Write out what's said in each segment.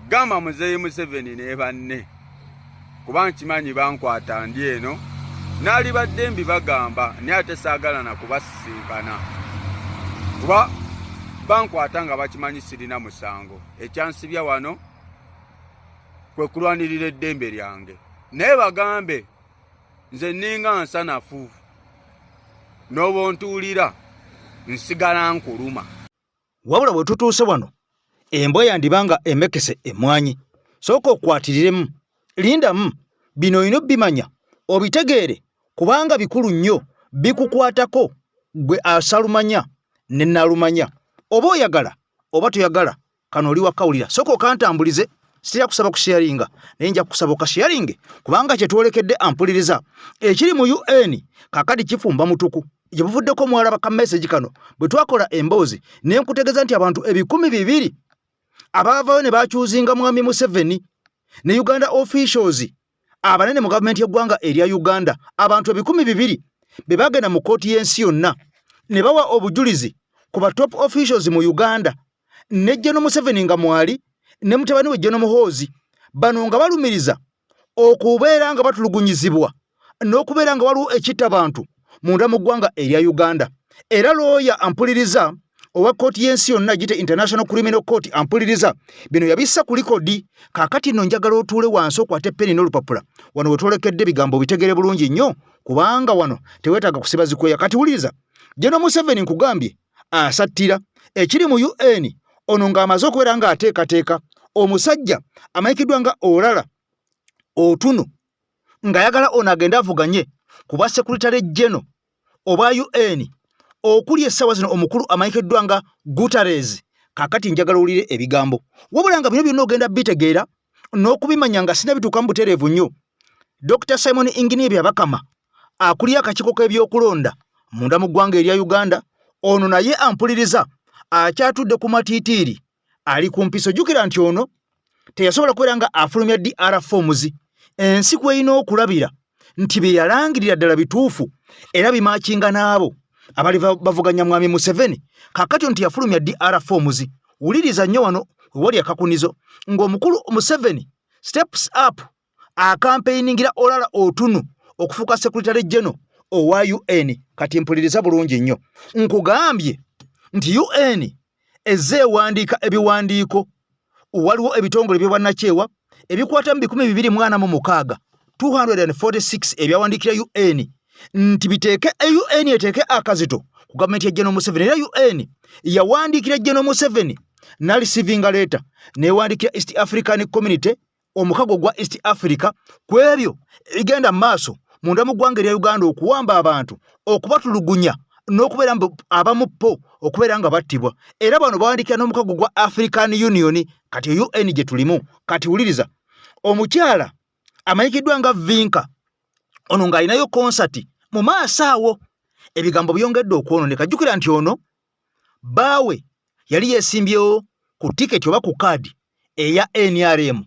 gamba muzeeyi Museveni ne banne kuba nkimanyi bankwata ndi eno naali badde mbibagamba naye ate saagala na kubasisinkana kuba bankwata nga bakimanyi sirina musango ekyansibya wano kwe kulwanirira eddembe lyange naye bagambe nze ninga nsanafu n'obontuulira nsigala nkuluma. Wabula bwe tutuuse wano embwa yandibanga emekese emwanyi sooka okwatiriramu lindamu bino olina bimanya obitegeere kubanga bikulu nnyo bikukwatako gwe asalumanya ne nalumanya oba oyagala oba toyagala kano oli wakawulira sooka okantambulize sitya kusaba kusharinga naye nja kusaba okasharinge kubanga kyetwolekedde ampuliriza ekiri mu UN kakati kifumba mutuku gye buvuddeko mwalaba ka message kano bwe twakola emboozi ne nkutegeeza nti abantu 200 abaavayo ne bakyuzinga mwami Museveni ne Uganda officials abanene mu gavumenti y'eggwanga erya Uganda abantu 200 be bagenda mu kooti y'ensi yonna ne bawa obujulizi ku ba top officials mu Uganda ne General Museveni nga mwali ne mutabani we General Muhoozi bano nga balumiriza okubeera nga batulugunyizibwa n'okubeera nga waliwo ekitta bantu munda mu ggwanga erya Uganda. Era looya ampuliriza owa kooti y'ensi yonna gite International Criminal Court ampuliriza bino yabissa ku likodi kaakati nno njagala otuule wansi okwate peni n'olupapula wano we twolekedde bigambo bitegere bulungi nnyo kubanga wano teweetaaga kusiba zikweya. Kati wuliriza General Museveni nkugambye asattira ekiri mu UN ono ng'amaze okubeera ng'ateekateeka omusajja amanyikiddwa nga Olala Otunu ng'ayagala ono agenda avuganye kuba Secretary General oba UN okuli essaawa zino omukulu amanyikiddwa nga Guterres. Kakati njagala owulire ebigambo wabula nga bino byonna ogenda bitegeera n'okubimanya nga sina bituuka mu butereevu nnyo. Dr. Simon Ingini Byabakama akulira akakiiko k'ebyokulonda munda mu ggwanga erya Uganda ono naye ampuliriza akyatudde ku matiitiiri ali ku mpiso. Jjukira nti ono teyasobola kubeera nga afulumya DR forms ensi kweyina okulabira nti bye yalangirira ddala bituufu era bimakinga n'abo abali bavuganya mwami Museveni. Kakati nti yafulumya DR forms wuliriza nnyo wano wali akakunizo ng'omukulu Museveni steps up akampeiningira Olala Otunu okufuuka Secretary General owa UN. Kati mpuliriza bulungi nnyo nkugambye nti UN ezze ewandiika ebiwandiiko waliwo ebitongole by'obwannakyewa ebikwata mu 2046 246 ebyawandiikira UN nti biteeke UN eteeke akazito ku gavumenti ya General Museveni. Era UN yawandiikira General Museveni na receiving letter newandiikira East African Community omukago gwa East Africa ku ebyo egenda maaso munda mu ggwanga erya Uganda okuwamba abantu okubatulugunya n'okubeera abamu po okubeera nga battibwa. Era bano bawandiikira n'omukago gwa African Union kati UN gye tulimu. Kati wuliriza omukyala amanyikiddwa nga Vinka ono ng'alinayo konsati mu maaso awo ebigambo byongedde okwononeka. Jjukira nti ono baawe yali yeesimbyewo ku tiketi oba ku kaadi eya NRM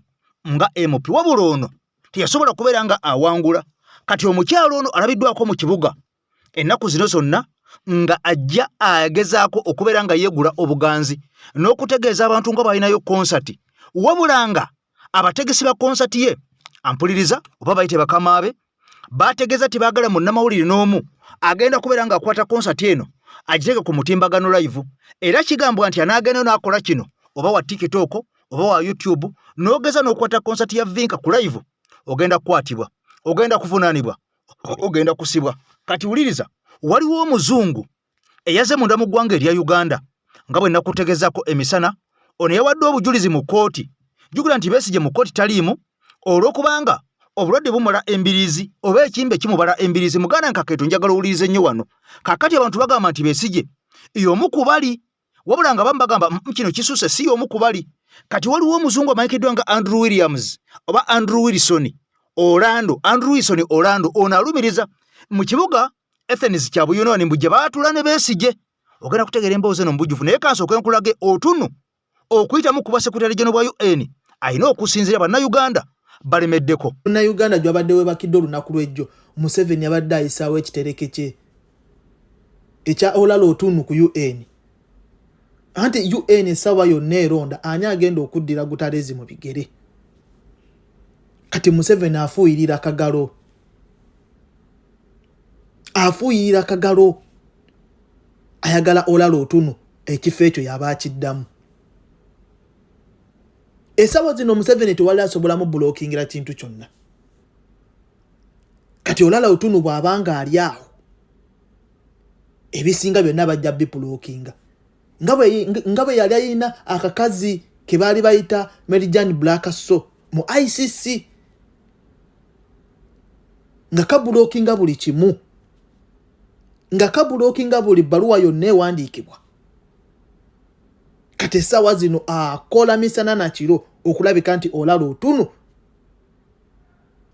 nga MP wabula ono teyasobola kubeera nga awangula. Kati omukyalo ono alabiddwako mu kibuga ennaku zino zonna nga ajja agezaako okubeera nga yeegula obuganzi n'okutegeeza abantu nga balinayo konsati wabula nga abategesi ba konsati ye ampuliriza oba bayite bakama be bategeeza tibaagala munnamawulire n'omu agenda kubeera nga akwata konsati eno agiteeke ku mutimbagano live. Era kigambwa nti anaagendayo n'akola kino oba wa TikTok oba wa YouTube n'ogeza n'okwata konsati ya Vinka ku live ogenda kukwatibwa, ogenda kuvunaanibwa, ogenda kusibwa. Kati wuliriza waliwo omuzungu eyaze munda mu ggwanga erya Uganda nga bwe nakutegezaako emisana ono yawadde obujulizi mu kooti. Jjukira nti Besigye mu kooti taliimu olw'okubanga obulwadde bumala embiriizi oba ekimbe kimubala embiriizi. Muganda nkakeeto njagala owulirize nnyo wano. Kakati abantu bagamba nti Besigye y'omu ku bali wabula nga bamu bagamba kino kisuuse si y'omu ku bali. Kati waliwo omuzungu amanyikiddwa nga Andrew Williams oba Andrew Wilson Orlando. Andrew Wilson Orlando ono alumiriza mu kibuga Athens kya Buyonani mbu gye baatula ne Besigye. Ogenda kutegeera emboozi eno mubujjuvu naye kansooke nkulage Otunu okuyitamu kuba Secretary General wa UN alina okusinziira bannayuganda balemeddeko. Bannayuganda gy'abadde weebakidde olunaku lw'ejjo Museveni abadde ayisaawo ekitereke kye ekya Olala Otunu ku UN. anti UN esawa yonna eronda ani agenda okuddira Guterres mu bigere. Kati Museveni afuuyirira Kagalo. Afuuyirira Kagalo. Ayagala Olalo Otuno ekifo ekyo yaba akiddamu. Esawa zino Museveni tewali asobolamu bulookingira kintu kyonna. Kati Olalo Otuno bw'abanga ali awo ebisinga byonna bajja bipulookinga. Nga bwe yali ayina akakazi ke baali bayita Meridian Blakasso mu ICC nga kabulookinga buli kimu, nga kabulookinga buli bbaluwa yonna ewandiikibwa. Kati essaawa zino akola misana na kiro okulabika nti Olalo Otuno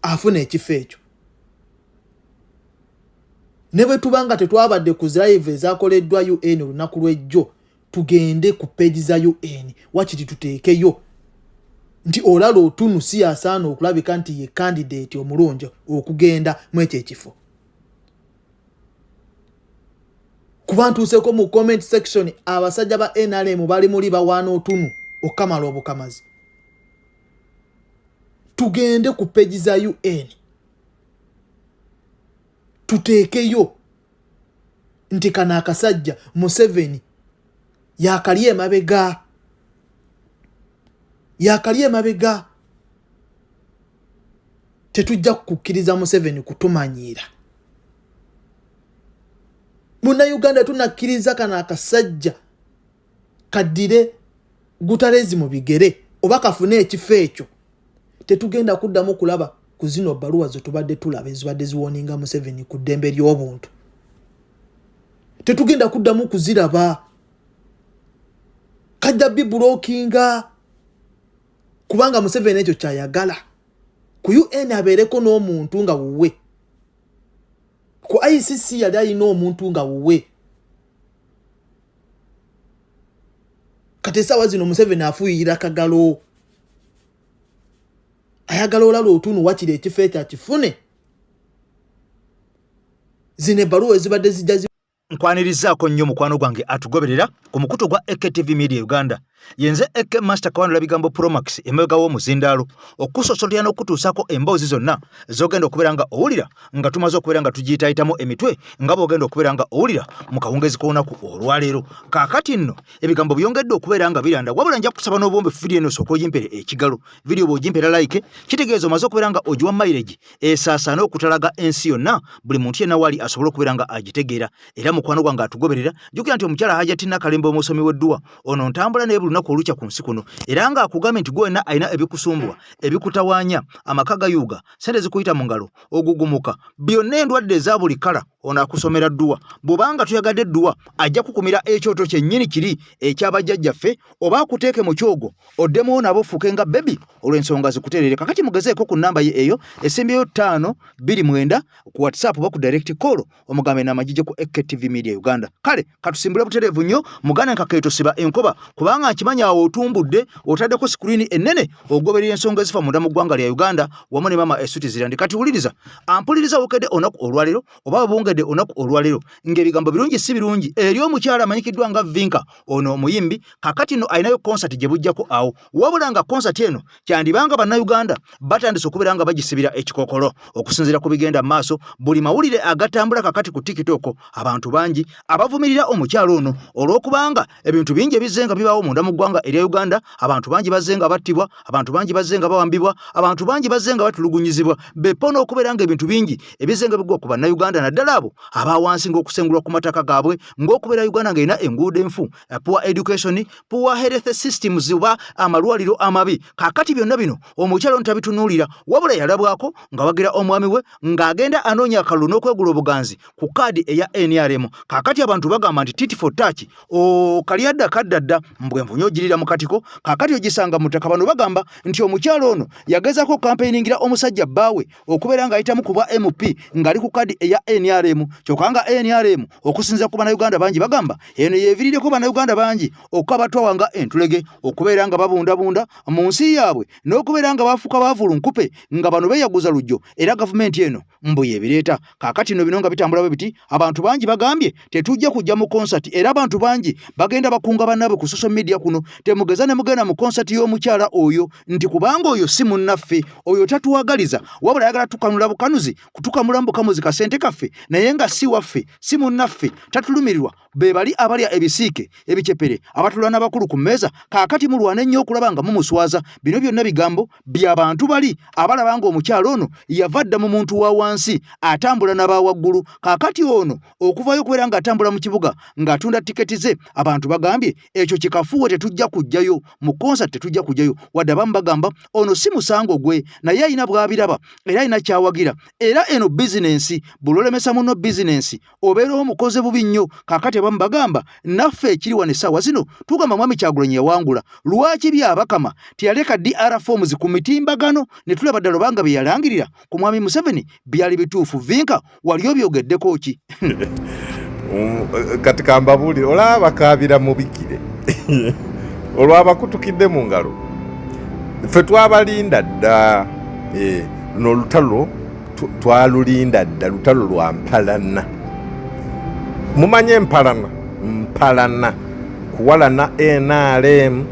afuna ekifo ekyo. Ne bwe tubanga tetwabadde ku live ezaakoleddwa UN olunaku lw'ejjo, tugende ku page za UN wakiri tuteekeyo nti Olalo Otuno si asaana okulabika nti ye candidate omulungi okugenda mu ekyo ekifo. Kuba ntuuseko mu comment section abasajja ba NRM bali muli bawaana Otuno okamala obukamazi. Tugende ku page za UN tuteekeyo nti kana akasajja Museveni yakali emabega. Yakali emabega. Tetujja kukkiriza Museveni kutumanyiira. Munnayuganda tunakkiriza kana akasajja kaddire Guterres mu bigere oba kafune ekifo ekyo. Tetugenda kuddamu kulaba ku zino bbaluwa zo tubadde tulaba ezibadde ziwoninga Museveni ku ddembe ly'obuntu. Tetugenda kuddamu kuziraba. Kajja bibulookinga kubanga Museveni ekyo kyayagala. Ku UN abeereko n'omuntu nga wuwe. Ku ICC yali ayina omuntu nga wuwe. Kati essaawa zino Museveni afuuyirira Kagalo. Ayagala Olalo Otuno wakiri ekifo ekyo akifune. Zino ebbaluwa ezibadde zijja nkwanirizaako nnyo mukwano gwange atugoberera ku mukutu gwa EKTV Media Uganda. Yenze Eke Master Kawanula Bigambo Promax emewega w'omuzindaalo okusosolera n'okutuusaako emboozi zonna z'ogenda okubeera nga owulira nga tumaze okubeera nga tugiyitaayitamu emitwe nga bw'ogenda okubeera nga owulira mu kawungezi k'olunaku olwaleero. Kaakati nno ebigambo byongedde okubeera nga biranda, wabula nja kusaba n'obwombe vidiyo eno osooka ogimpere ekigalo. Vidiyo bw'ogimpera like kitegeeza omaze okubeera nga ogiwa mileage esaasaana okutalaga ensi yonna, buli muntu yenna wali asobole okubeera nga agitegeera. Era mukwano gwange atugoberera jjukira nti omukyala Hajati Nakalembe omusomi w'edduwa ono ntambula naye buli lunaku olukya ku nsi kuno, era nga akugambye nti gwena alina ebikusumbwa ebikutawaanya, amaka gayuuga, sente zikuyita mu ngalo, ogugumuka, byonna endwadde eza buli kala, ono akusomera dduwa. Bw'obanga tuyagadde dduwa ajja kukumira ekyoto kyennyini kiri ekyabajjajjaffe, oba akuteeke mu kyogo oddemu nabo ofuuke nga bebi olw'ensonga zikuteerere. Kakati mugezeeko ku nnamba ye eyo esembyeyo 529 ku WhatsApp oba ku direct call omugambe n'amagije ku EKTV Media Uganda. Kale katusimbule butereevu nnyo mugane nkakeeto siba enkoba kubanga akimanya awo otumbudde otaddeko screen ennene ogoberera ensonga ezifa munda mu ggwanga lya Uganda wamu ne mama Esuti Zirandi. Kati wuliriza ampuliriza wokedde onaku olwaleero oba bwongedde onaku olwaleero ng'ebigambo birungi si birungi eri omukyala amanyikiddwa nga Vinka ono omuyimbi. Kakati no ayinayo concert gye bujjako awo, wabula nga concert eno kyandibanga bannayuganda batandise okubeera nga bagisibira ekikokolo okusinziira ku bigenda mu maaso. Buli mawulire agatambula kakati ku TikTok abantu bangi abavumirira omukyala ono olw'okubanga ebintu bingi ebizenga bibaawo munda mu ggwanga erya Uganda. Abantu bangi bazenga battibwa, abantu bangi bazenga bawambibwa, abantu bangi bazenga batulugunyizibwa, bepono okubeera nga ebintu bingi ebizenga bigwa ku bannayuganda naddala abo abawansi ng'okusengulwa ku mataka gaabwe, ng'okubeera Uganda ng'erina enguudo enfu, poor education, poor health systems oba amalwaliro amabi. Kakati byonna bino omukyala ono tabitunuulira, wabula yalabwako nga wagira omwami we ng'agenda anoonya akalulu n'okwegula obuganzi ku kaadi eya NRM. Kakati abantu bagamba nti tit for touch okalyadda kaddadda mbwenvu nyo girira mu katiko. Kakati ogisanga mutaka bano bagamba nti omukyalo ono yagezaako campaigningira omusajja bbaawe okubeera ng'ayitamu ku bwa MP ng'ali ku kaadi eya NRM NRM kyokka nga NRM okusinza ku bannayuganda bangi bagamba eno yeeviiriddeko bannayuganda bangi okukabatwawa nga entulege okubeera nga babundabunda mu nsi yaabwe n'okubeera nga bafuuka baavulunkupe nga bano beeyaguza lujjo era gavumenti eno mbu yeebireeta. Kaakati nno bino nga bitambula bwe biti abantu bangi bagambye tetujja kujja mu konsati era abantu bangi bagenda bakunga bannaabwe ku social media kuno temugeza ne mugenda mu konsati y'omukyala oyo nti kubanga oyo si munnaffe oyo tatuwagaliza wabula ayagala tukanula bukanuzi kutukamula mu bukamuzi kasente kaffe naye nga si waffe si munnaffe tatulumirirwa be bali abalya ebisiike ebicepere abatulwa n'abakulu ku mmeeza. Kaakati mulwane nnyo okulaba nga mumuswaza. Bino byonna bigambo by'abantu bali abalaba nga omukyala ono yava dda mu muntu wa wansi atambula n'abawaggulu. Kaakati ono okuvayo okubeera ng'atambula mu kibuga ng'atunda tiketi ze abantu bagambye ekyo kikafuwe tetujja kujjayo mu konsati tetujja kujjayo wadde abamu bagamba ono si musango gwe naye alina bw'abiraba era alina kyawagira era eno bizinensi bulolemesa muno bizinensi obeera omukoze bubi nnyo. Kaakati abamu bagamba naffe ekiri wano essaawa zino tugamba mwami Kyagulanyi yawangula lwaki byabakama teyaleka DR forms ku mitimbagano ne tulaba ddala obanga bye yalangirira ku mwami Museveni byali bituufu. Vinka wali obyogeddeko ki? Kati kambabuulire olaba bakaabira mubikire olwabakutukidde mu ngalo ffe twabalinda dda luno olutalo twalulinda dda lutalo lwa mpalana. Mumanye mpalana kuwalana NRM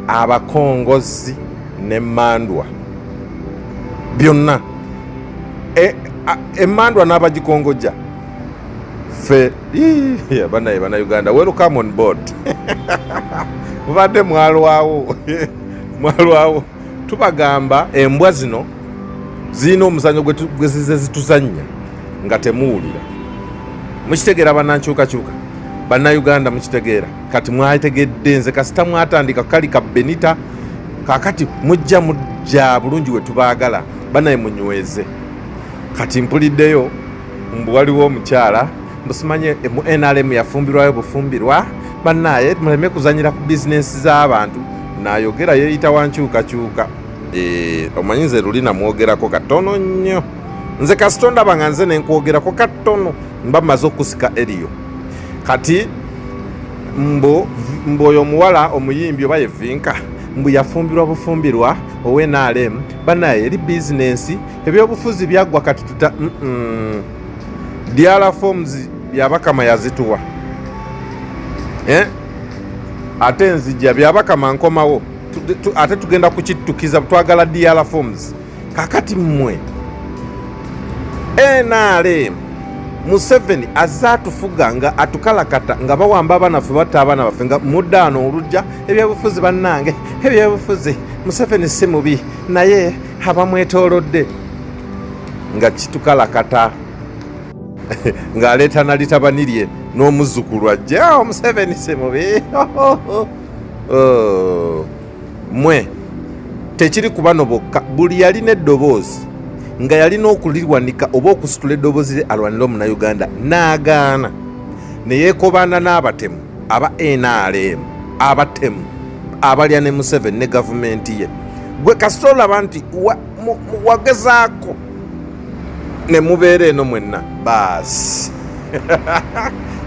abakongozi ne Mandwa byonna Mandwa n'abagikongoja ffe bana Uganda welcome on board mubadde mwalwawo tubagamba embwa zino zirina omuzanyo gwe zize zituzannya nga temuwulira. Mukitegeera bannankyukakyuka bannayuganda mukitegeera kati mwategedde nze kasita mwatandika kalika Benita kaakati mujja bulungi we tubaagala banaye munyweze. Kati mpuliddeyo mbu waliwo omukyala mbusimanye mu NRM yafumbirwayo bufumbirwa bannaye muleme kuzanyira ku bizinensi z'abantu nayogera yeeyita wankyukakyuka. Omanyi nze luli namwogerako katono nnyo nze kasita ndaba nga nze nenkwogerako katono mba mmaze okusika eriyo. Kati mbu oyo omuwala omuyimbi oba ye Vinka mbu yafumbirwa bufumbirwa owe NRM bannaye eri bizinensi ebyobufuzi byaggwa kati tuta DR forms byabakama yazituwa ate nzijja byabakama nkomawo ate tugenda kukitukiza twagala DR forms. Kakati mmwe NRM Museveni azatufuga nga atukalakata nga bawamba abanafu batta abaana baffe nga muddano olujja ebyobufuzi bannange ebyobufuzi Museveni si mubi naye abamwetoolodde nga kitukalakata ng'aleeta nalitabanirye n'omuzzukulu ajja Museveni si mubi. Mwe tekiri ku bano bokka buli yalina eddoboozi nga yalina okulirwanika oba okusitula eddoboozi lye alwanira omunnayuganda n'agaana ne yeekobaana n'abatemu aba NRM abatemu abalya ne Museveni ne gavumenti ye. Gwe kasita olaba nti wagezaako ne mubeera eno mwenna baasi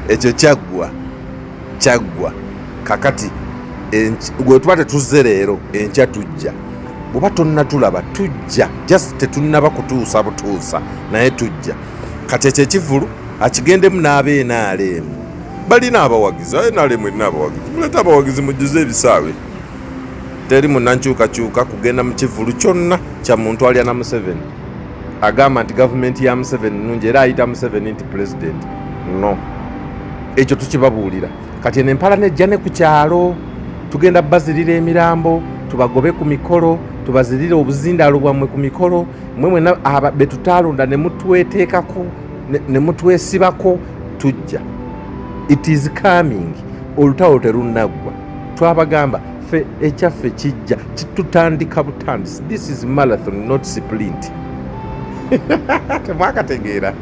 ekyo kyaggwa. Kakati gwe tuba tetuzze leero enkya tujja bw'oba tonnatulaba tujja just tetunnaba kutuusa butuusa naye tujja. Kati ekyo ekivulu akigendemu n'aba NRM balina abawagizi NRM erina abawagizi muleta abawagizi mujjuze ebisaawe teri munnankyukakyuka kugenda mu kivulu kyonna kya muntu alya na Museveni agamba nti gavumenti ya Museveni nnungi era ayita Museveni nti president no ekyo tukibabuulira. Kati eno empala nejja ne ku kyalo tugenda bazirira emirambo tubagobe ku mikolo tubazirire obuzindaalo bwammwe ku mikolo mwe mwena betutaalonda ne mutweteekako ne mutwesibako tujja. It is coming. Olutawo terunaggwa twabagamba ffe ekyaffe kijja tutandika butandisi. This is marathon not sprint. Temwakategeera.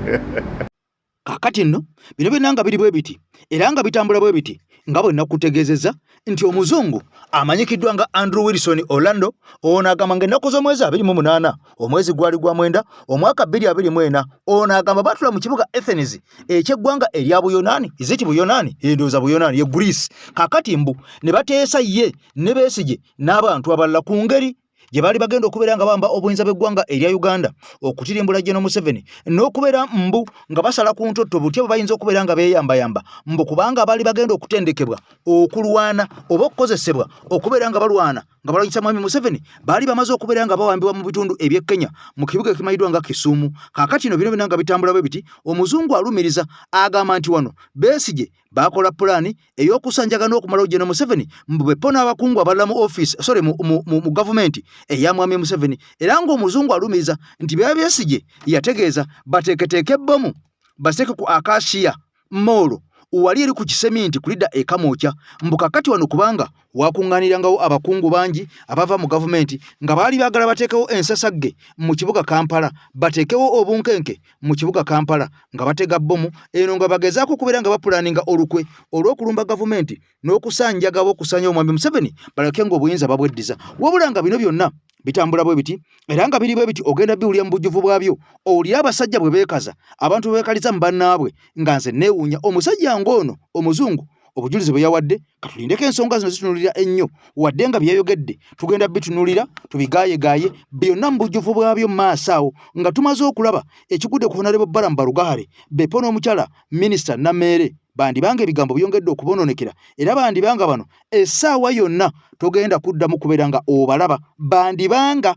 Kaakati nno bino byonna nga biri bwe biti era nga bitambula bwe biti nga bwe nakutegeezezza nti omuzungu amanyikiddwa nga Andrew Wilson Orlando ono agamba ng'ennaku z'omwezi 28 omwezi gwali gwa 9 omwaka 2024 ono agamba batula mu kibuga Athens eky'eggwanga erya Buyonaani iziti Buyonaani endooza Buyonaani ye Greece kakati mbu ne bateesa ye ne Besigye n'abantu abalala ku ngeri gye baali bagenda okubeera nga bamba obuyinza bw'eggwanga erya Uganda okutirimbula General Museveni n'okubeera mbu nga basala ku ntotto butya bwe bayinza okubeera nga beeyambayamba mbu kubanga baali bagenda okutendekebwa okulwana oba okukozesebwa okubeera nga balwana nga balwanyisa Mwami Museveni baali bamaze okubeera nga bawambibwa mu bitundu eby'e Kenya mu kibuga ekimanyiddwa nga Kisumu kaakati bino byonna nga bitambula bwe biti omuzungu alumiriza agamba nti wano Besigye bakola pulaani ey'okusanjagana okumalawo General Museveni mbu bwe pona abakungu abalala mu office mu gavumenti eya Mwami Museveni era ng'omuzungu alumiriza nti Besigye yategeeza bateeketeeke ebbomu baseke ku Acacia Mall wali eri ku kiseminti kulidda ekamoocha mbu kakati wano kubanga wakuŋŋaanirangawo abakungu bangi abava mu gavumenti nga baali baagala bateekewo ensasagge mu kibuga Kampala bateekewo obunkenke mu kibuga Kampala nga batega bbomu eno nga bagezaako okubeera nga bapulaaninga olukwe olw'okulumba gavumenti n'okusanjagabo okusanya Omwami Museveni baleke ng'obuyinza babweddiza wabula nga bino byonna bitambula bwe biti era nga biri bwe biti ogenda biwulira mu bujjuvu bwabyo owulira abasajja bwe beekaza abantu bwe beekaliza mu bannaabwe nga nze neewuunya omusajja ng'ono omuzungu obujulizi bwe yawadde katulindeko ensonga zino zitunulira ennyo wadde nga byeyogedde tugenda bitunulira tubigaayegaaye byonna mu bujjuvu bwabyo mu maaso awo nga tumaze okulaba ekigudde ku Honorable Balamu Balugaale Bepo n'omukyala Minisita Nameere bandibanga ebigambo byongedde okubonoonekera era bandibanga bano essaawa yonna togenda kuddamu kubeera nga obalaba bandibanga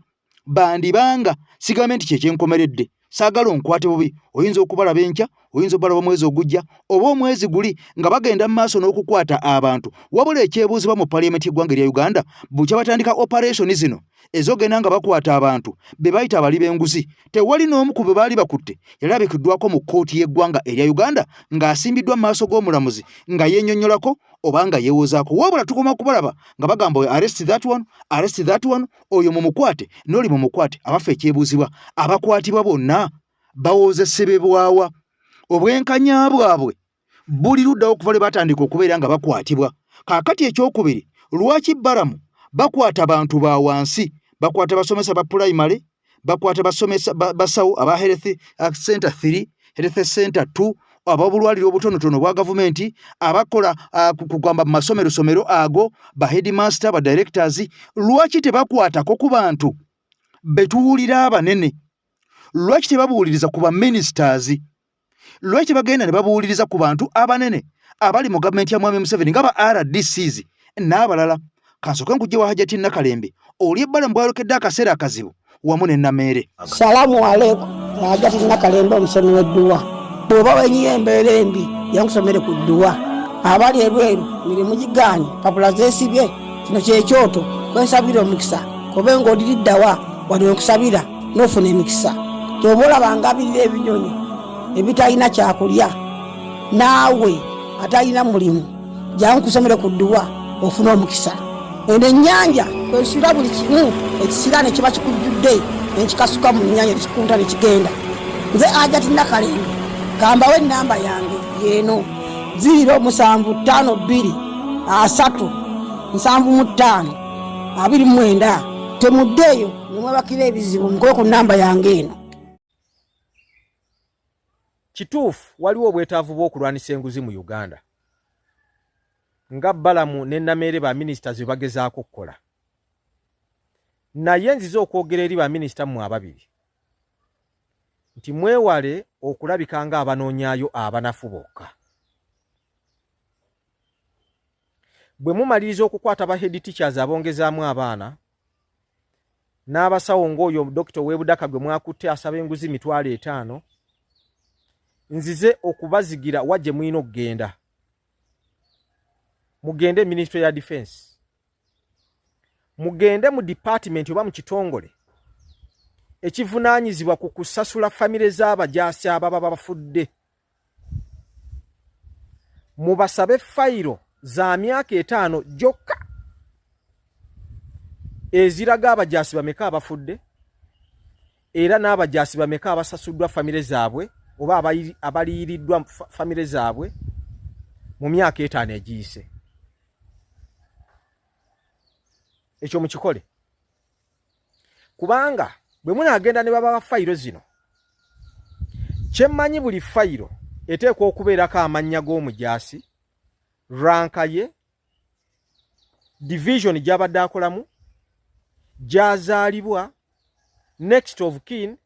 sigambe nti kyekyenkomeredde saagala onkwate bubi oyinza okubalaba enkya oyinza obalaba omwezi ogujja oba omwezi guli nga bagenda mu maaso n'okukwata abantu wabula ekyebuuzibwa mu paliyamenti y'eggwanga erya Uganda bukya batandika operation zino ezogenda nga bakwata abantu be bayita abali b'enguzi tewali n'omu ku be baali bakutte yali abikiddwako mu kkooti y'eggwanga erya Uganda ng'asimbiddwa mu maaso g'omulamuzi nga yennyonnyolako oba nga yeewozaako wabula tukoma kubalaba nga bagamba oyo arrest that one oyo mumukwate n'oli mumukwate abafa ekyebuuzibwa abakwatibwa bonna bawoozesebebwawa obwenkanya bwabwe buli luddawo okuva lwe batandika okubeera nga bakwatibwa kaakati ekyokubiri lwaki Balamu bakwata abantu ba wansi bakwata basomesa ba primary bakwata basomesa basawo aba health center 3 health center 2 ababulwalira obutonotono bwa gavumenti abakola kugamba mu masomero ago ba headmaster ba directors lwaki tebakwatako ku bantu betuwulira abanene lwaki tebabuuliriza ku ba ministers lwaki bagenda ne babuuliriza ku bantu abanene abali mu gavumenti ya Mwami Museveni nga ba RDCs n'abalala kansoke nkujje wa Hajati Nakalembe oli Balamu bwalokedde akaseera akazibu wamu ne Nameere. Salamu aleikum Hajati Nakalembe omusomi w'edduwa bw'oba wenyiye embeera embi yankusomere ku dduwa abali ebweru mirimu gigaanye papula zeesibye kino kyekyoto kwesabira omukisa kobe ng'odiriddawa wali okusabira n'ofuna emikisa ky'oba olabanga abirira ebinyonyi ebitalina kyakulya naawe atalina mulimu jankusomere ku dduwa ofuna omukisa eno ennyanja kwesira buli kimu ekisira ne kiba kikujjudde nekikasuka mu nnyanja nekikunta ne kigenda nze Hajati Nakalembe gambawo ennamba yange yeeno 075237529 temuddeeyo nemwebakira ebizibu mukole ku nnamba yange eno. Kituufu waliwo obwetaavu bw'okulwanisa enguzi mu Uganda nga Balamu ne Nameere ba ministers bagezaako okukola naye nzize okwogera eri ba minisita mmwe ababiri nti mwewale okulabika nga abanoonyaayo abanafu bokka. Bwe mumaliriza okukwata ba head teachers abongezaamu abaana n'abasawo ng'oyo Dr. Webudaka gwe mwakutte asaba enguzi $5,000 nzize okubazigira wajje mwino okugenda mugende Ministry ya Defense mugende mu department oba mu kitongole ekivunaanyizibwa ku kusasula famire z'abajaasi ababa bafudde mubasabe fayiro za myaka 5 jokka eziraga abajaasi bameka abafudde era n'abajaasi bameka abasasuddwa famire zaabwe oba abaliiriddwa famire zaabwe mu myaka 5 egiyise ekyo mukikole kubanga bwe munaagenda ne baba fayiro zino kyemmanyi buli fayiro eteekwa okubeerako amannya g'omujaasi ranka ye division gy'abadde akolamu gy'azaalibwa next of kin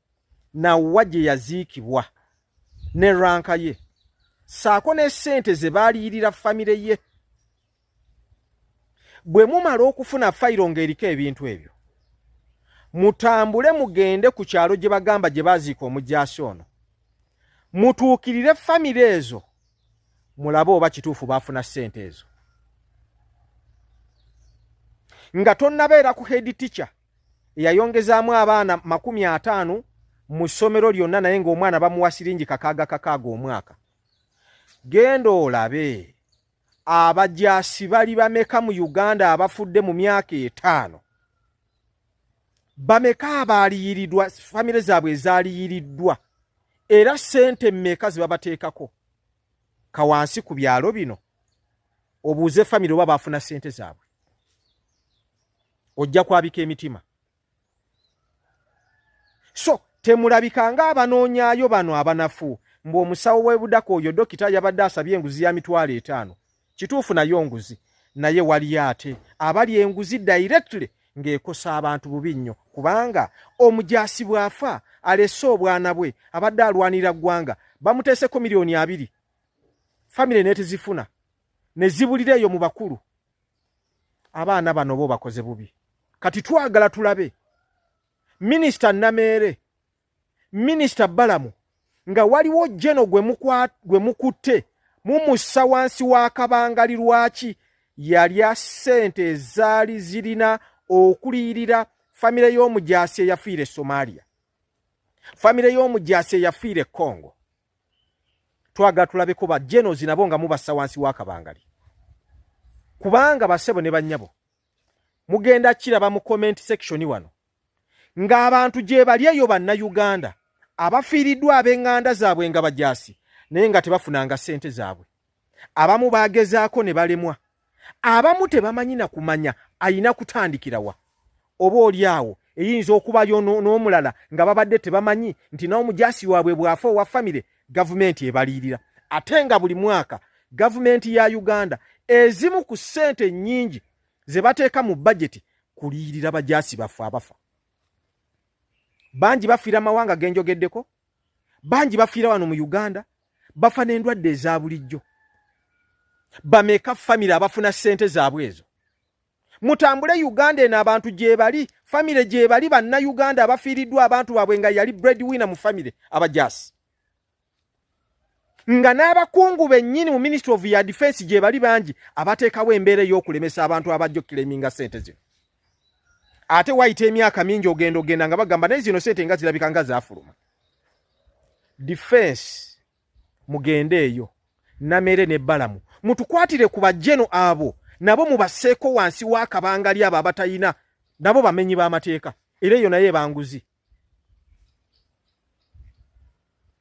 na wa gye yaziikibwa ne ranka ye saako n'essente ze baaliyirira famire ye. Bwe mumala okufuna fayiro ng'eriko ebintu ebyo mutambule mugende ku kyalo gye bagamba gye baaziika omujaasi ono mutuukirire famire ezo mulabe oba kituufu baafuna ssente ezo nga tonnabeera ku head teacher eyayongezaamu abaana 50 mu ssomero lyonna naye ng'omwana bamuwa siringi 600 omwaka. Genda olabe abajaasi bali bameka mu Uganda abafudde mu myaka 5. Bameka abaaliyiridwa famire zaabwe ezaaliyiriddwa era ssente mmeka ze babateekako kawansi ku byalo bino obuuze famire oba baafuna ssente zaabwe ojja kwabika emitima. So temulabikanga abanoonyaayo bano abanafu mbu omusawo w'ebudako oyo dokita yabadde asabye enguzi ya $50. Kituufu nayo nguzi naye wali ate abali enguzi directly ng'ekosa abantu bubi nnyo kubanga omujaasi bw'afa alese obwana bwe abadde alwanira ggwanga bamuteeseko $2,000,000 famire neetezifuna ne zibulira eyo mu bakulu. Abaana bano bo bakoze bubi. Kati twagala tulabe Minisita Nameere, Minisita Balamu nga waliwo jeno gwe mukutte mumussa wansi wa kabangali lwaki yalya ssente ezaali zirina okuliyirira famire y'omujaasi eyafiire Somalia, famire y'omujaasi eyafiire Congo. Twagala tulabeko ba jenozi nabo nga mubassa wansi wa kabangali kubanga basebo ne bannyabo mugenda kiraba mu comment section wano ng'abantu gye bali eyo bannayuganda abafiiriddwa ab'eŋŋanda zaabwe nga bajaasi naye nga tebafunanga ssente zaabwe. Abamu baagezaako ne balemwa, abamu tebamanyi na kumanya ayina kutandikirawa. Oba oli awo eyinza okubayo n'omulala nga babadde tebamanyi nti n'omujaasi waabwe bw'afa owa famire gavumenti ebaliyirira. Ate nga buli mwaka gavumenti ya Uganda ezimu ku ssente nnyingi ze bateeka mu bajeti kuliyirira bajaasi bafe abafa. Bangi bafiira mawanga genjogeddeko, bangi bafiira wano mu Uganda, bafa n'endwadde eza bulijjo. Bameka famire abafuna ssente zaabwe ezo. Mutambule Uganda eno abantu gye bali, famire gye bali bannayuganda abafiiriddwa abantu baabwe nga yali breadwinner mu famire abajaasi. Nga n'abakungu bennyini mu Ministry of Your Defense gye bali bangi abateekawo embeera ey'okulemesa abantu abajja okukireminga ssente zino. Ate wayita emyaka mingi ogenda nga bagamba naye zino ssente nga zirabika nga zaafuluma. Defense mugende eyo Nameere ne Balamu mutukwatire ku bajeno abo nabo mubasseeko wansi wa kabangali abo abatayina nabo bamenyi b'amateeka era eyo naye banguzi.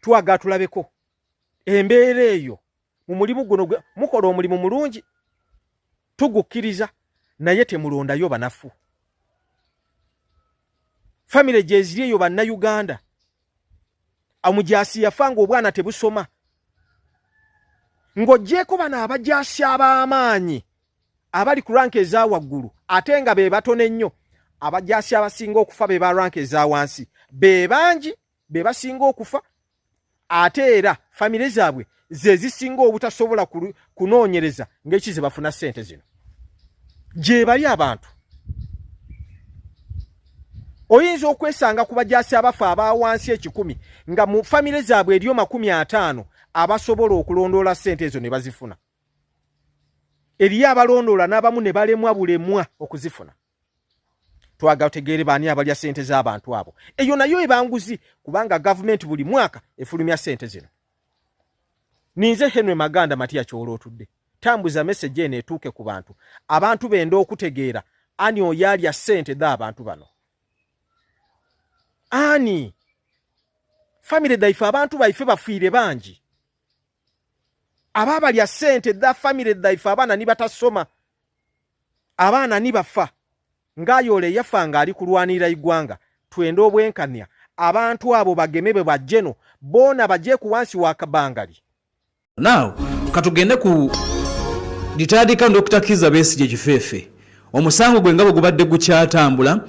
Twaga tulabeko embeera eyo mu mulimu guno mukola omulimu mulungi tugukkiriza naye temulondayo banafu. Famire gye ziri eyo bannayuganda omujaasi yafa ng'obwana tebusoma ng'oggyeko bano abajaasi ab'amaanyi abali ku ranka eza waggulu ate nga be batono ennyo. Abajaasi abasinga okufa be ba ranka eza wansi be bangi be basinga okufa ate era famire zaabwe ze zisinga obutasobola kunoonyereza ng'eki ze bafuna ssente zino. Gye bali abantu oyinza okwesanga ku bajaasi abafa aba wansi 100 nga mu famire zaabwe eriyo 50 abasobola okulondoola ssente ezo ne bazifuna. Eriyo abalondoola n'abamu ne balemwa bulemwa okuzifuna. Twagala tutegeere baani abalya ssente z'abantu abo. Eyo nayo ebanguzi kubanga gavumenti buli mwaka efulumya ssente zino. Ninze Henry Maganda Matiya Kyolo otudde. Tambuza message eno etuuke ku bantu. Abantu benda okutegeera ani oyalya ssente z'abantu bano. Ani famire daife abantu baife bafiire bangi. Ababalya ssente za famire daife abaana ni batasoma. Abaana ni bafa ng'ayoola eyafanga ali kulwanirira iggwanga twende obwenkanya abantu abo bagemebwe bajjeno boona bajje ku wansi wa kabangali. Now katugende ku ditadika Dr. Kizza Besigye Kifeefe omusango gwe ngabo gubadde gukyatambula.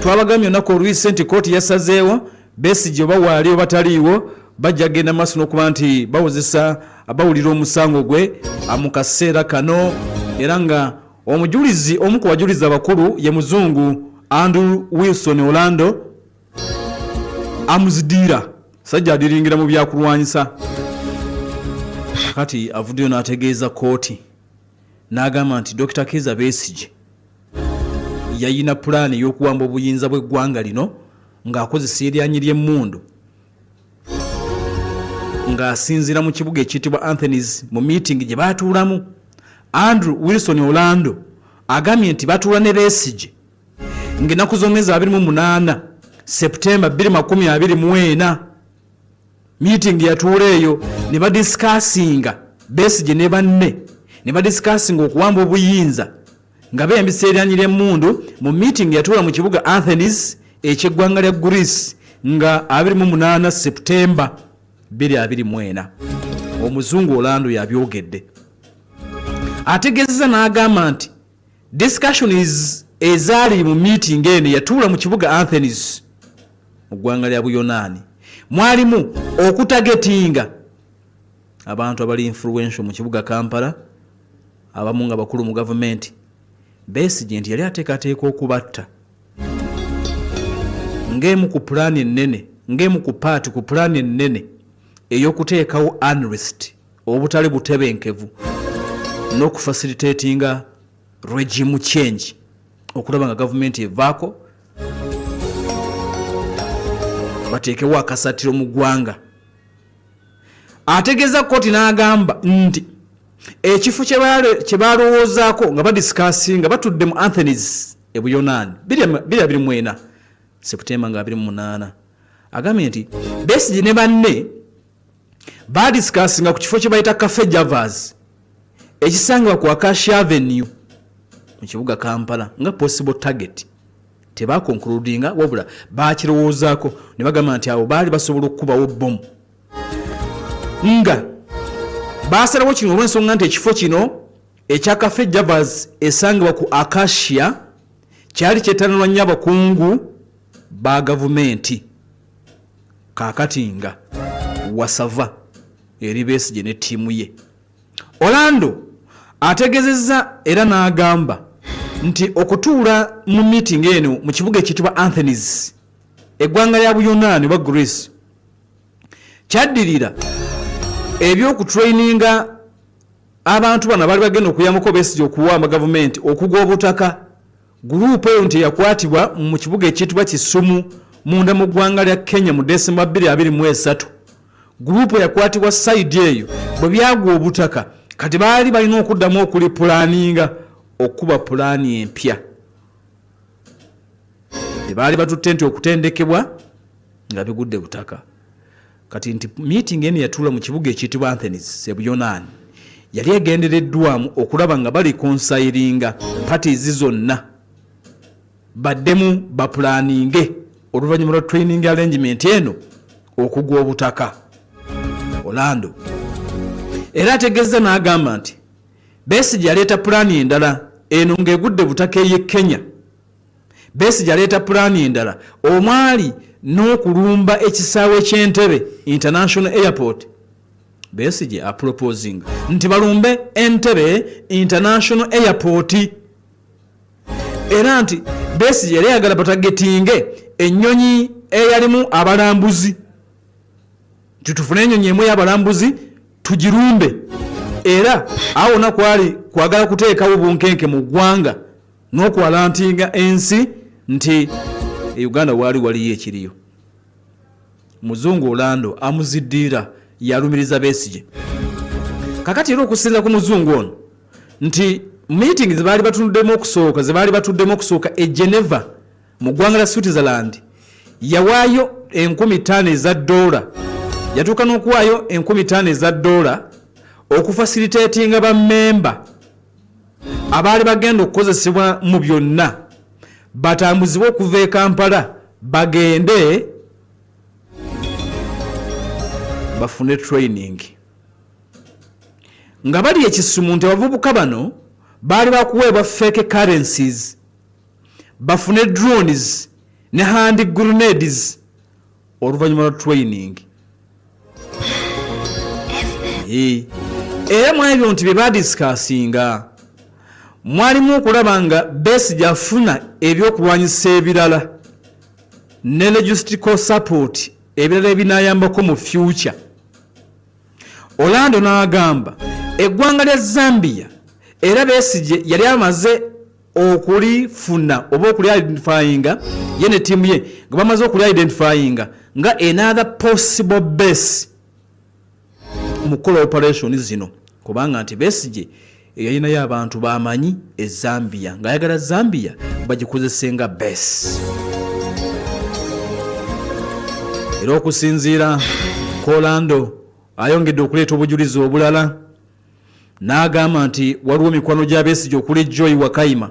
Twabagamye olunaku olw'isenti kooti yasazeewo Besigye oba waali oba taliiwo bajja genda maaso n'okuba nti bawozesa abawulira omusango gwe mu kaseera kano, era nga omujulizi omu ku bajulizi abakulu ye muzungu Andrew Wilson Orlando amuzidiira sajja adiringira mu byakulwanyisa. Kati avuddeyo n'ategeeza kooti n'agamba nti Dr. Kizza Besigye yayina pulaani y'okuwamba obuyinza bw'eggwanga lino ng'akozesa eryanyi ly'emmundu ng'asinziira mu kibuga ekiyitibwa Anthony's mu meeting gye baatuulamu. Andrew Wilson Orlando agambye nti batuula ne Besigye ng'ennaku z'omwezi 28 Septemba 2024 meeting yatuula eyo ne badisikasinga Besigye ne banne ne badisikasinga okuwamba obuyinza nga beeyambisa eryanyi ly'emmundu mu meeting yatuula mu kibuga Anthony's eky'eggwanga lya Greece nga 28 Septemba 2024. Omuzungu Orlando yabyogedde ategeezeza n'agamba nti discussions ezaali mu meeting eno yatuula mu kibuga Anthony's mu ggwanga lya Buyonaani mwalimu okutagetinga abantu abali influential mu kibuga Kampala abamu nga bakulu mu gavumenti. Besigye nti yali ateekateeka okubatta ng'emu ku pulaani ennene ng'emu ku paati ku pulaani ennene ey'okuteekawo unrest obutali butebenkevu n'okufacilitatinga regime change okulaba nga gavumenti evaako bateekewo akasatiro mu ggwanga. Ategeeza kooti n'agamba nti ekifo kye balowoozaako nga badisikasinga batudde mu Anthony's e Buyonaani 2024 Septemba nga 28 agambye nti Besigye ne banne badisikasinga ku kifo kye bayita Cafe Javas ekisangibwa ku Acacia Avenue mu kibuga Kampala nga possible target. Tebakonkludinga wabula bakirowoozaako ne bagamba nti abo baali basobola okukubawo bbomu nga basalawo kino olw'ensonga nti ekifo kino ekya Cafe Javas esangibwa ku Acacia kyali kyetanirwa nnyo abakungu ba gavumenti. Kaakati nga wasava eri Besigye ne ttiimu ye. Orlando ategeezezza era n'agamba nti okutuula mu meeting eno mu kibuga ekiyitibwa Anthony's eggwanga lya Buyonaani oba Greece kyaddirira ebyokutraininga abantu bano bali bagenda okuyambako Besigye okuwamba gavumenti okugwa obutaka. Gurupu eyo nti yakwatibwa mu kibuga ekiyitibwa Kisumu munda mu ggwanga lya Kenya mu Desemba 2023. Gurupu yakwatibwa side eyo bwe byagwa obutaka kati baali balina okuddamu okuli pulaninga okuba pulaani empya. Tebaali batutte nti okutendekebwa nga bigudde butaka. Kati nti meeting eno yatuula mu kibuga ekiyitibwa Anthony's e Buyonaani yali egendereddwamu okulaba nga bali konsayiringa parties zonna baddemu bapulaninge oluvannyuma lwa training arrangement eno okugwa obutaka. Orlando era ategeeza n'agamba nti Besigye aleeta pulaani endala eno ng'egudde butaka ey'e Kenya. Besigye aleeta pulaani endala omwali n'okulumba ekisaawe ky'Entebbe International Airport. Besigye aproposing nti balumbe Entebbe International Airport era nti Besigye yali ayagala batagetinge ennyonyi eyalimu abalambuzi. Tutufune ennyonyi emu y'abalambuzi tugirumbe era awona kwali kwagala kuteekawo bunkenke mu ggwanga n'okwalantinga ensi nti Uganda waliyo ekiriyo. Muzungu Orlando amuziddiira yalumiriza Besigye. Kakati era okusinza ku muzungu ono nti meeting zebaali batuddemu okusooka e Geneva mu ggwanga lya Switzerland yawaayo $50,000 yatuuka n'okuwaayo $50,000 okufacilitatinga bammemba abaali bagenda okukozesebwa mu byonna batambuzibwe okuva e Kampala bagende bafune training. Nga bali ekisumu nti abavubuka bano baali bakuweebwa fake currencies, bafune drones ne hand grenades oluvannyuma lwa training. Era mwebyo nti bye badisikasinga mwalimu okulaba nga Besigye afuna ebyokulwanyisa ebirala ne logistical support ebirala ebinayambako mu future. Orlando n'agamba eggwanga lya Zambia era Besigye yali amaze okulifuna oba okuli identifyinga ye ne tiimu ye nga bamaze okuli identifyinga nga another possible base mu kukola operation zino, kubanga nti Besigye yalinayo abantu bamanyi e Zambia ng'ayagala Zambia bagikozesenga base. Era okusinziira ku Orlando ayongedde okuleeta obujulizi obulala n'agamba nti waliwo mikwano gya Besigye okuli Joy Wakaima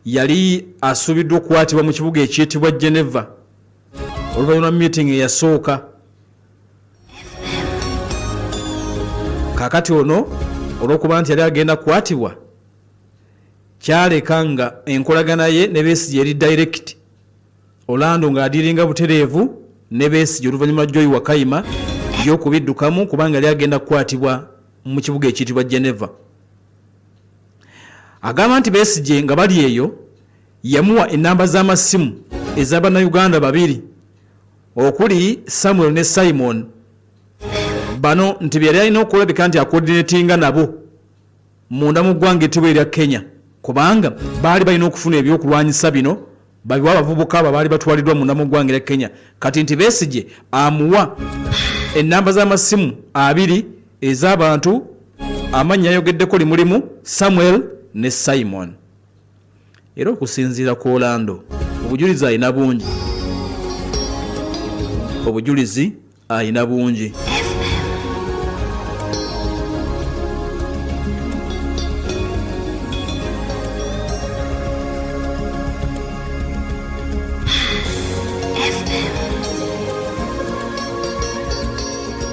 yali asuubiddwa okukwatibwa mu kibuga ekiyitibwa Geneva oluvannyuma lwa meeting eyasooka. Kakati ono olw'okuba nti yali agenda kukwatibwa kyaleka nga enkolagana ye ne Besigye eri direct, Orlando ng'adiringa butereevu ne Besigye oluvannyuma lwa Joy Wakaima y'okubiddukamu kubanga yali agenda kukwatibwa mu kibuga ekiyitibwa Geneva. Agamba nti Besigye nga bali eyo yamuwa ennamba z'amasimu ez'Abannayuganda babiri okuli Samuel ne Simon. Bano nti byali alina okulabika nti akoordinatinga nabo munda mu ggwanga ettibwa erya Kenya, kubanga baali balina okufuna ebyokulwanyisa bino babiwa abavubuka abo baali batwaliddwa munda mu ggwanga erya Kenya. Kati nti Besigye amuwa ennamba z'amasimu abiri ez'abantu amannya ayogeddeko limulimu Samuel ne Simon. Era okusinziira ku Orlando obujulizi ayina bungi, obujulizi ayina bungi.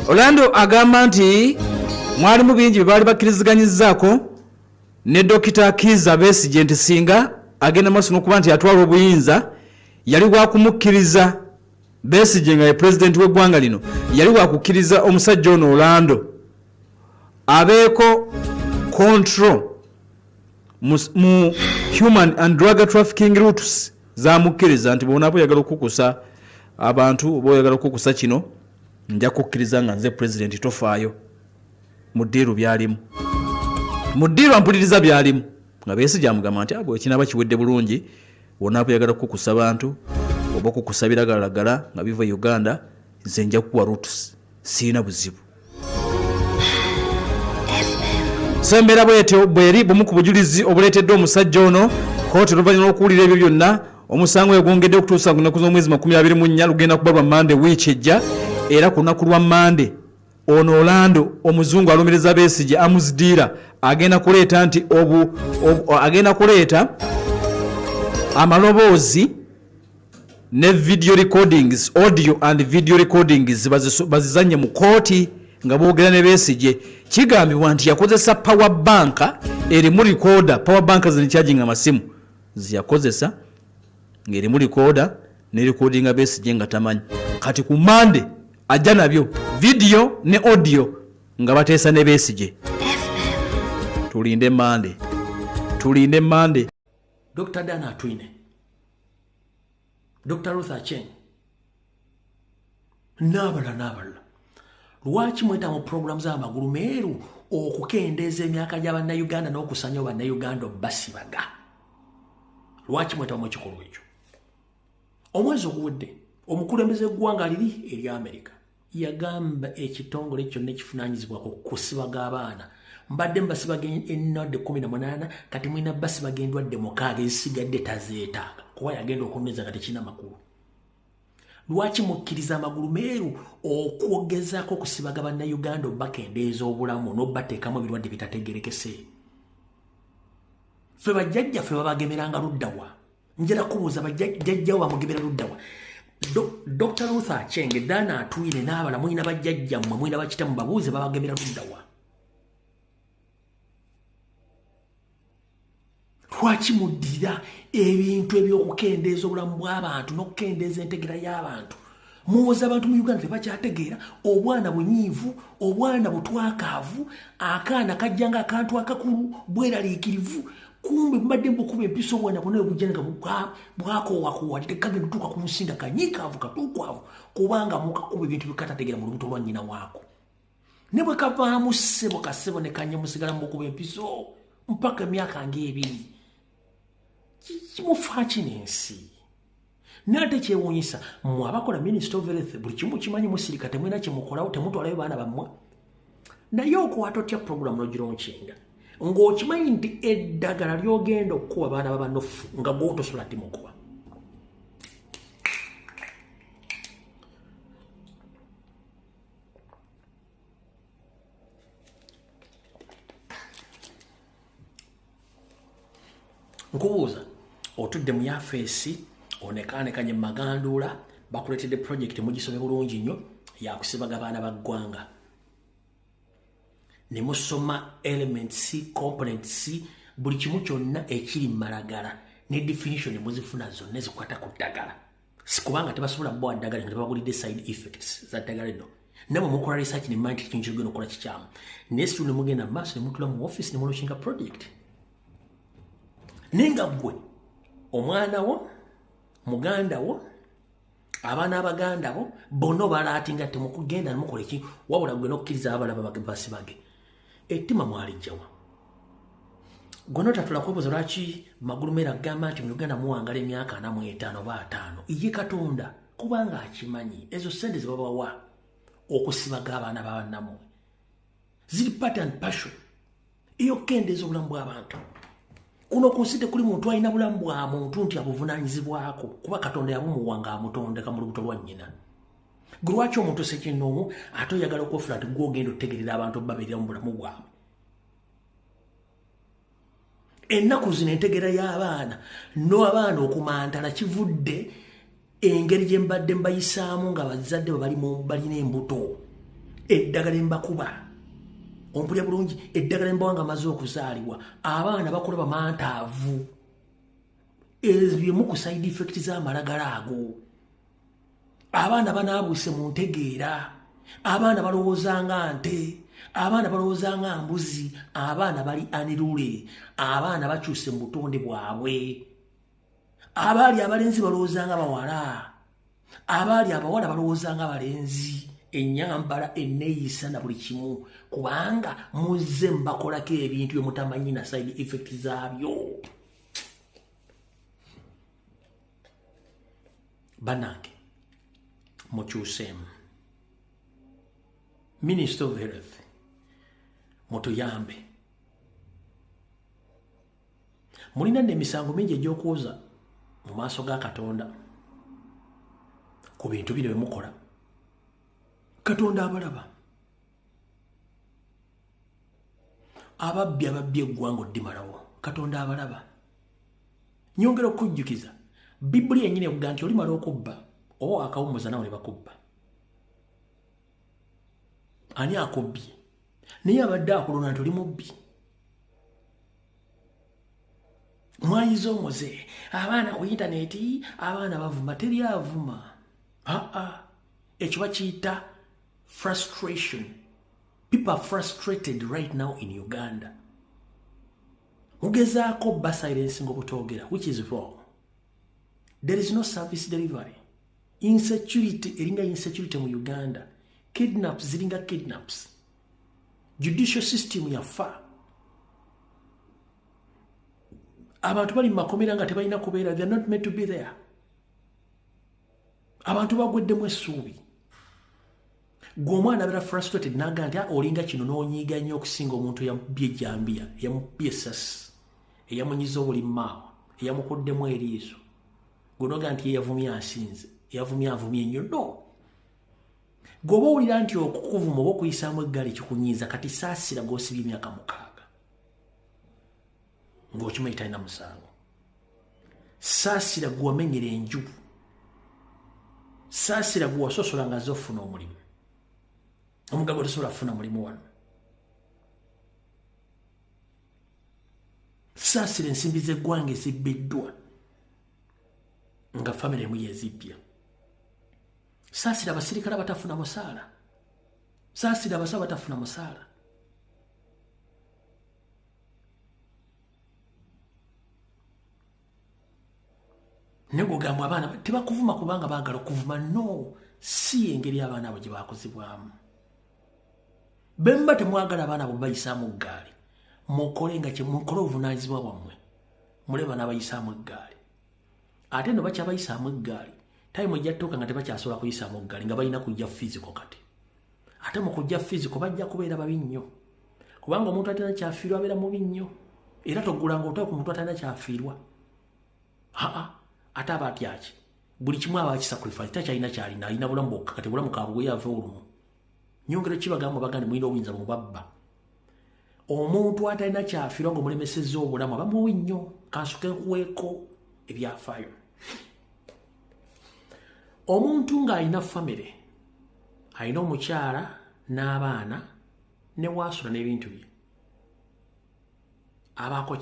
Orlando agamba nti mwalimu bingi bye baali bakkiriziganyizzaako ne Dr. Kizza Besigye nti singa agenda maaso n'okuba nti atwala obuyinza yali wakumukkiriza Besigye nga ye pulezidenti w'eggwanga lino yali wakukkiriza omusajja ono Orlando abeeko control mu human and drug trafficking routes zamukkiriza nti bonaabo oyagala okukusa abantu oba oyagala okukusa kino nja kukkiriza nga nze pulezidenti tofaayo mu ddiiru byalimu, mu ddiiru ampuliriza byalimu. Nga Besigye amugamba nti abo ekinaba kiwedde bulungi bonaabo oyagala okukusa abantu oba okukusa biragalalagala nga biva Uganda nze nja kukuwa routes siina buzibu. Sembera bwetyo bweri bumu ku bujulizi obuleetedde omusajja ono kooti oluvannyuma lw'okuwulira ebyo byonna omusango gwongedde okutuusa ku nnaku z'omwezi 24 lugenda kubalwa Mande wiiki ejja. Era ku lunaku lwa Mande ono Orlando omuzungu alumireza Besigye amuzidiira agenda kuleeta nti agenda kuleeta amaloboozi ne video recordings, audio and video recordings bazizanye mu kooti nga boogera ne Besigye. Kigambibwa nti yakozesa power bank erimu recorder, power bank zini charging amasimu ziyakozesa ng'erimu recorder ne recording Besigye nga tamanyi. Kati ku Mande ajja nabyo video ne audio nga bateesa ne Besigye. Tulinde Mande, tulinde Mande. Dr. Dana Atwine, Dr. Ruth Acheng, n'abalala lwaki mweta mu programu z'amagulu meeru okukendeeza emyaka gy'Abannayuganda n'okusanya Bannayuganda basibaga? Lwaki mweta mu kikolwa ekyo? Omwezi oguwedde omukulembeze eggwanga liri eri Amerika yagamba ekitongole kyonna ekivunaanyizibwa ku kusibaga abaana mbadde mbasibaga endwadde 18 kati mwina basibaga endwadde 6 ezisigadde tazeetaaga kuba yagenda okunyweza nga tekirina makulu. Lwaki mukkiriza amagulu meeru okwogezaako okusibaga Bannayuganda bakendeeza obulamu n'obateekamu ebirwadde bitategerekese? Ffe bajjajjaffe babagemeranga luddawa njera kubuuza bajjajjawo bamugebera luddawa. Dr. Ruth Acheng Dana atwire n'abala mwina bajjajjammwe mwina bakitamu babuuze babagemera luddawa. Lwaki muddira ebintu ebyokukendeeza obulamu bw'abantu n'okukendeeza entegera y'abantu? Muwoza abantu mu Uganda tebakyategeera obwana bunyiivu, obwana butwakaavu, akaana kajjanga akantu akakulu bweraliikirivu, kumbe mbadde mbukuba empiso obwana bwonna bujjanga bwakoowakowadde kagenda tutuuka ku nsinda kanyiikaavu katuukwavu kubanga mukakuba ebintu bikatategeera mu lubuto lwa nnyina waako. Ne bwe kavaamu ssebo kasebo ne kanye musigala mukuba empiso mpaka emyaka ng'ebiri. Kimufa kino ensi. Nate kyewuunyisa mmwe abakola Ministry of Health buli kimu kimanyi musirika temwena kyemukolawo temutwalayo baana bammwe. Naye okwata otya program n'ogironkinga ng'okimanyi nti eddagala ly'ogenda okukuba baana babanofu nga gw'otosobola ddi mukuba. Nkubuuza otudde mu yafeesi onekaanekanye mu maganduula bakuleetedde project mugisome bulungi nnyo yakusibaga baana ba ggwanga ne musoma element C component C buli kimu kyonna ekiri mu malagala ne definition muzifuna zonna ezikwata ku ddagala sikubanga tebasobola bbowa ddagala nga tebabagulidde side effects za ddagala lino nabo mukola research ne mmanyi kikintu kyogenda okukola kikyamu naye situ ne mugenda mu maaso ne mutula mu office ne mulookinga project nenga gwe omwana wo muganda wo abaana abaganda bo bono balaatinga temukugenda nemukola eki wabula gwe n'okkiriza abalaba basibage ettima mwalijjawa gono tatula kwebuuza lwaki Magulumeera agamba nti mu Uganda muwangala emyaka 45 oba 5 ye Katonda kubanga akimanyi ezo sente zebabawa okusibaga abaana babannamwe ziri part and passion iyo kendeeza obulamu bw'abantu. Kuno konsite kuli muntu alina bulamu bwa muntu nti abuvunaanyizibwako kuba Katonda yabumuwanga amutondeka mu lubuto lwa nnyina. Gwe lwaki omuntu sekinoomu ate oyagala okufuna nti gw'ogenda otegerera abantu babeerera mu bulamu bwabwe. Ennaku zino entegera y'abaana n'abaana okumantala kivudde engeri gye mbadde mbayisaamu nga bazadde balina embuto eddagala embakuba ompulya bulungi eddagala embawa nga maze okuzaalibwa abaana bakola bamantaavu ebyemu ku side effect z'amalagala ago abaana banaabuuse mu ntegeera abaana balowooza nga nte abaana balowooza nga mbuzi abaana bali anirule abaana bakyuse mu butonde bwabwe abaali abalenzi balowooza nga bawala abaali abawala balowooza nga balenzi enyambala enneeyisa na buli kimu kubanga muzze mbakolako ebintu bye mutamanyi na side effect zaabyo. Bannange mukyuseemu Minister of Health mutuyambe mulina n'emisango mingi egy'okuwoza mu maaso ga Katonda ku bintu bino bye mukola. Katonda abalaba ababbi eggwanga oddimalawo Katonda abalaba. Nyongera okujjukiza Bibuli yennyini evuga nti olimala okubba oba akawummuza nawe ne bakubba. Ani akubbye naye abadde akulona nti oli mubbi. Mwayiza omuze abaana ku intaneti abaana bavuma teri avuma ekyo bakiyita frustration. People are frustrated right now in Uganda. Mugezaako bba silencing obutogera which is wrong. There is no service delivery. Insecurity eringa insecurity mu Uganda. Kidnaps ziringa kidnaps. Judicial system yafa. Abantu bali makomera nga tebalina kubeera, they are not meant to be there. Abantu bagweddemu essuubi. Gwe omwana abeera frustrated naga nti olinga kino n'onyiiga nnyo okusinga omuntu eyamubbye ejjambiya eyamubbye essasi eyamunyiza obulimaawo eyamukuddemu eriiso gwe noga nti yeyavumye asinze yavumye avumye nnyo no. Gwe oba owulira nti okukuvuma oba okuyisaamu eggaali kikunyiiza kati saasira gw'osibye emyaka 6 ng'okimanyi talina musango. saasira gwe wamenyera enju, saasira gwe wasosola nga azze ofuna omulimu. Omugagga tasobola kufuna mulimu wano. Saasira ensimbi z'eggwanga ezibbiddwa nga famire emu yezibbya. Saasira abasirikale abatafuna musaala, saasira abasawo batafuna musaala. Negogamba abaana tebakuvuma kubanga baagala okuvuma. No, si engeri abaana abo gye bakozebwamu. Bemba temwagala abaana abo bayisaamu eggaali, mukole nga mukole obuvunaanyizibwa bwammwe, muleba n'abayisaamu eggaali. Ate no bakyabayisaamu eggaali, time ejja ttuuka nga tebakyasobola kuyisaamu eggaali nga balina kujja fiziko kati. Ate mu kujja fiziko bajja kubeera babi nnyo, kubanga omuntu atalina kyafiirwa abeera mubi nnyo. Era toggulanga otya ku muntu atalina kyafiirwa. Ate aba atyaki buli kimu aba akisacrifice, takyalina kyalina, alina bulamu bwokka, kati bulamu kaabwe yava olumu. Nyongera kibagamba bagandi mulina obuyinza mubabba. Omuntu atalina kyafiirwa ng'omulemesezza obulamu aba mubi nnyo. Kansuke nkuweeko ebyafaayo. Omuntu ng'alina famire, alina omukyala n'abaana ne waasula n'ebintu bye, abaako